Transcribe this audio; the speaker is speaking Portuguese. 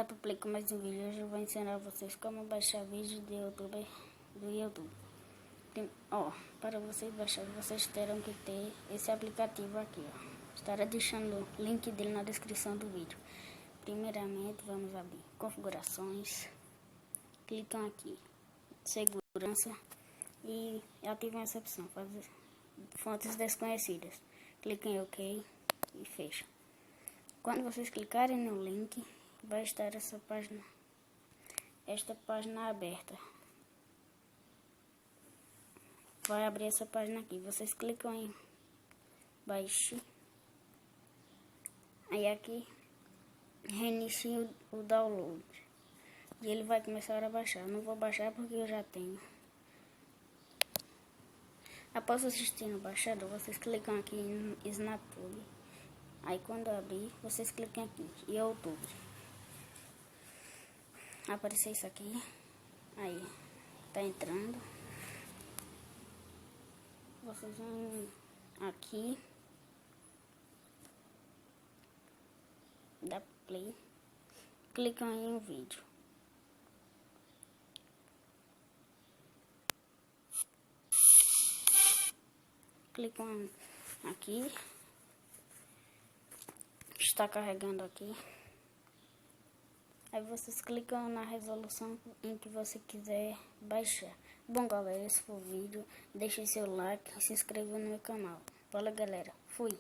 Gato Play com mais um vídeo. Hoje eu vou ensinar vocês como baixar vídeo do YouTube. Para vocês baixarem, vocês terão que ter esse aplicativo aqui, ó. Estarei deixando o link dele na descrição do vídeo. Primeiramente, vamos abrir configurações. Clicam aqui, segurança e ativem essa opção, fazer fontes desconhecidas. Cliquem em OK e fecha. Quando vocês clicarem no link, vai estar esta página aberta. Vai abrir essa página aqui. Vocês clicam em baixe. Aí aqui reinicie o download. E ele vai começar a baixar. Não vou baixar porque eu já tenho. Após assistir no baixador, vocês clicam aqui em SnapTube. Aí quando abrir, vocês clicam aqui em YouTube. Apareceu isso aqui. Aí tá entrando. Vocês vão aqui, dá play, clicam aí em vídeo. Clicam aqui. Está carregando aqui. Aí vocês clicam na resolução em que você quiser baixar. Bom, galera, esse foi o vídeo. Deixe seu like e se inscreva no meu canal. Valeu, galera. Fui.